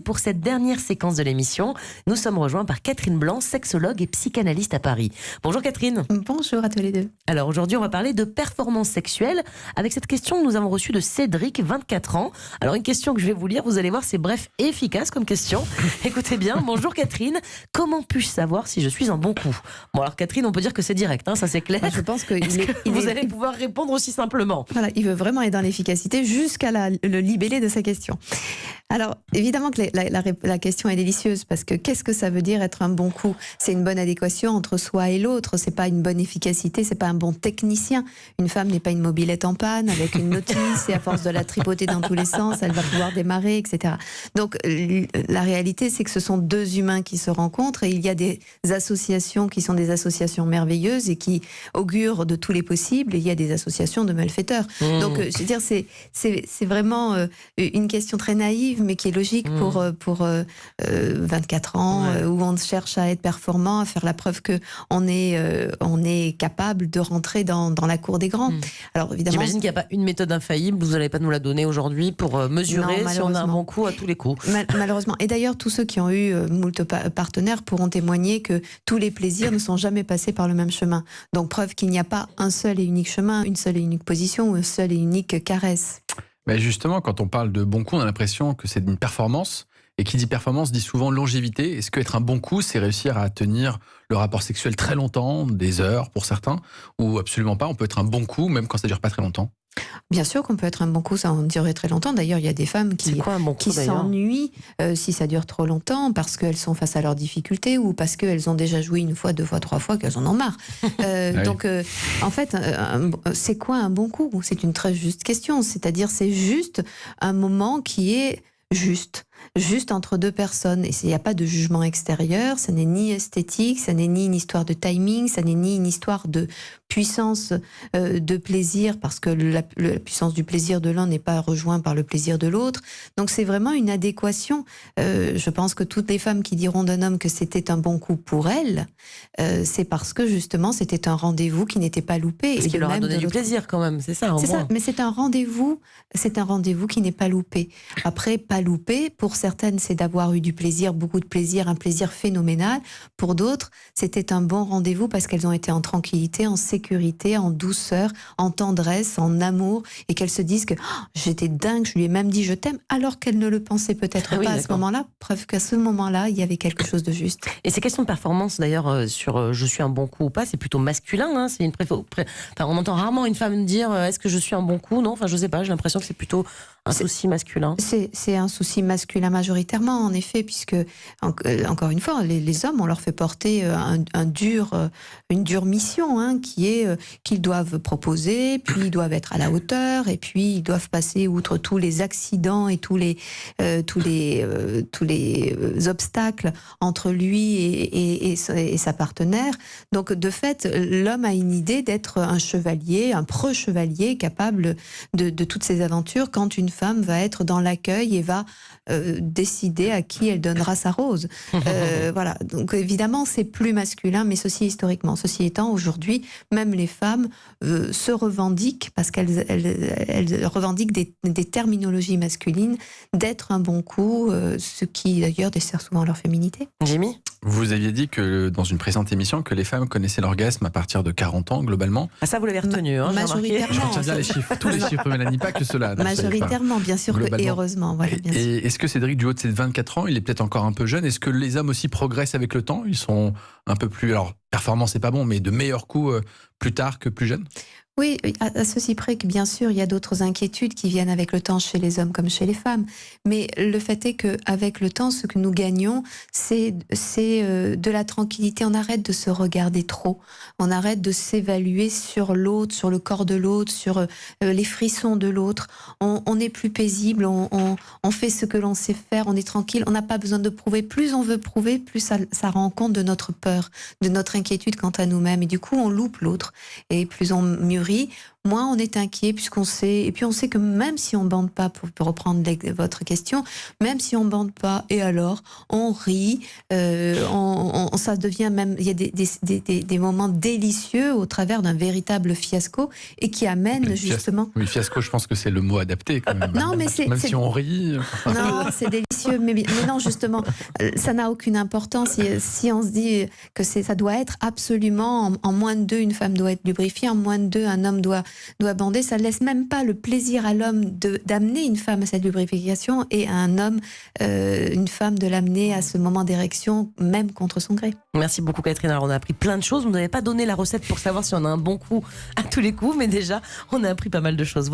pour cette dernière séquence de l'émission, nous sommes rejoints par Catherine Blanc, sexologue et psychanalyste à Paris. Bonjour Catherine. Bonjour à tous les deux. Alors aujourd'hui, on va parler de performance sexuelle avec cette question que nous avons reçue de Cédric, 24 ans. Alors une question que je vais vous lire, vous allez voir, c'est bref et efficace comme question. Écoutez bien, bonjour Catherine, comment puis-je savoir si je suis un bon coup? Bon alors Catherine, on peut dire que c'est direct, hein, ça c'est clair. Je pense que vous allez pouvoir répondre aussi simplement. Voilà, il veut vraiment être dans l'efficacité jusqu'à le libellé de sa question. Alors, évidemment que la question est délicieuse parce que qu'est-ce que ça veut dire être un bon coup? C'est une bonne adéquation entre soi et l'autre, c'est pas une bonne efficacité, c'est pas un bon technicien. Une femme n'est pas une mobilette en panne avec une notice et à force de la tripoter dans tous les sens, elle va pouvoir démarrer, etc. Donc, la réalité, c'est que ce sont deux humains qui se rencontrent et il y a des associations qui sont des associations merveilleuses et qui augurent de tous les possibles et il y a des associations de malfaiteurs. Donc, je veux dire, c'est vraiment une question très naïve mais qui est logique pour 24 ans, où on cherche à être performant, à faire la preuve qu'on est capable de rentrer dans la cour des grands. Alors évidemment, j'imagine qu'il n'y a pas une méthode infaillible, vous n'allez pas nous la donner aujourd'hui pour mesurer si on a un bon coup à tous les coups. Malheureusement. Et d'ailleurs, tous ceux qui ont eu moult partenaires pourront témoigner que tous les plaisirs ne sont jamais passés par le même chemin. Donc preuve qu'il n'y a pas un seul et unique chemin, une seule et unique position ou une seule et unique caresse. Mais justement, quand on parle de bon coup, on a l'impression que c'est une performance. Et qui dit performance dit souvent longévité. Est-ce qu'être un bon coup, c'est réussir à tenir le rapport sexuel très longtemps, des heures pour certains, ou absolument pas? On peut être un bon coup même quand ça dure pas très longtemps. Bien sûr qu'on peut être un bon coup, ça en durerait très longtemps. D'ailleurs, il y a des femmes qui s'ennuient si ça dure trop longtemps parce qu'elles sont face à leurs difficultés ou parce qu'elles ont déjà joué une fois, deux fois, trois fois, qu'elles en ont marre. Donc, en fait, c'est quoi un bon coup? C'est une très juste question. C'est-à-dire, c'est juste un moment qui est juste entre deux personnes. Et il n'y a pas de jugement extérieur, ça n'est ni esthétique, ça n'est ni une histoire de timing, ça n'est ni une histoire de puissance de plaisir, parce que la puissance du plaisir de l'un n'est pas rejointe par le plaisir de l'autre. Donc c'est vraiment une adéquation. Je pense que toutes les femmes qui diront d'un homme que c'était un bon coup pour elles, c'est parce que justement c'était un rendez-vous qui n'était pas loupé. Parce qu'il leur a donné du plaisir quand même, c'est ça. C'est ça, mais c'est un rendez-vous qui n'est pas loupé. Après, pas loupé, pour certaines, c'est d'avoir eu du plaisir, beaucoup de plaisir, un plaisir phénoménal. Pour d'autres, c'était un bon rendez-vous parce qu'elles ont été en tranquillité, en sécurité, en douceur, en tendresse, en amour, et qu'elles se disent que j'étais dingue, je lui ai même dit je t'aime, alors qu'elles ne le pensaient peut-être pas à ce moment-là. Preuve qu'à ce moment-là, il y avait quelque chose de juste. Et ces questions de performance, d'ailleurs, sur je suis un bon coup ou pas, c'est plutôt masculin. Hein, c'est on entend rarement une femme dire est-ce que je suis un bon coup? Non, enfin, je sais pas, j'ai l'impression que c'est plutôt un souci masculin. C'est un souci masculin majoritairement, en effet, puisque, encore une fois, les hommes, on leur fait porter une dure mission, hein, qui est qu'ils doivent proposer, puis ils doivent être à la hauteur, et puis ils doivent passer outre tous les accidents et tous les obstacles entre lui et sa partenaire. Donc, de fait, l'homme a une idée d'être un chevalier, un pre-chevalier, capable de toutes ces aventures, quand une femme va être dans l'accueil et va décider à qui elle donnera sa rose. Voilà. Donc évidemment, c'est plus masculin, mais ceci historiquement. Ceci étant, aujourd'hui, même les femmes se revendiquent, parce qu'elles revendiquent des terminologies masculines, d'être un bon coup, ce qui d'ailleurs dessert souvent leur féminité. Jimmy ? Vous aviez dit que dans une précédente émission que les femmes connaissaient l'orgasme à partir de 40 ans, globalement. Ah, ça, vous l'avez retenu, hein, majoritairement. Je retiens bien les chiffres, tous les chiffres, Mélanie, pas que cela. Majoritairement, bien sûr, et heureusement. Voilà, bien sûr. Et est-ce que Cédric, du haut de ses 24 ans, il est peut-être encore un peu jeune? Est-ce que les hommes aussi progressent avec le temps? Ils sont un peu plus, alors performants c'est pas bon, mais de meilleurs coups plus tard que plus jeunes? Oui, à ceci près que bien sûr, il y a d'autres inquiétudes qui viennent avec le temps chez les hommes comme chez les femmes. Mais le fait est qu'avec le temps, ce que nous gagnons, c'est de la tranquillité. On arrête de se regarder trop. On arrête de s'évaluer sur l'autre, sur le corps de l'autre, sur les frissons de l'autre. On est plus paisible, on fait ce que l'on sait faire, on est tranquille. On n'a pas besoin de prouver. Plus on veut prouver, plus ça rend compte de notre peur, de notre inquiétude quant à nous-mêmes. Et du coup, on loupe l'autre. Et plus on mûrit, moins on est inquiet puisqu'on sait, et puis on sait que même si on bande pas, pour reprendre votre question, même si on bande pas, et alors on rit, ça devient même, il y a des moments délicieux au travers d'un véritable fiasco et qui amènent justement. Oui, fiasco, je pense que c'est le mot adapté quand même. Non, mais même si on rit. Non, c'est délicieux, mais non, justement, ça n'a aucune importance. Si on se dit que ça doit être absolument en moins de 2, une femme doit être lubrifiée, en moins de 2, un homme doit bander, ça ne laisse même pas le plaisir à l'homme d'amener une femme à cette lubrification et à un homme, une femme de l'amener à ce moment d'érection, même contre son gré. Merci beaucoup Catherine. Alors on a appris plein de choses. Vous n'avez pas donné la recette pour savoir si on a un bon coup à tous les coups, mais déjà on a appris pas mal de choses.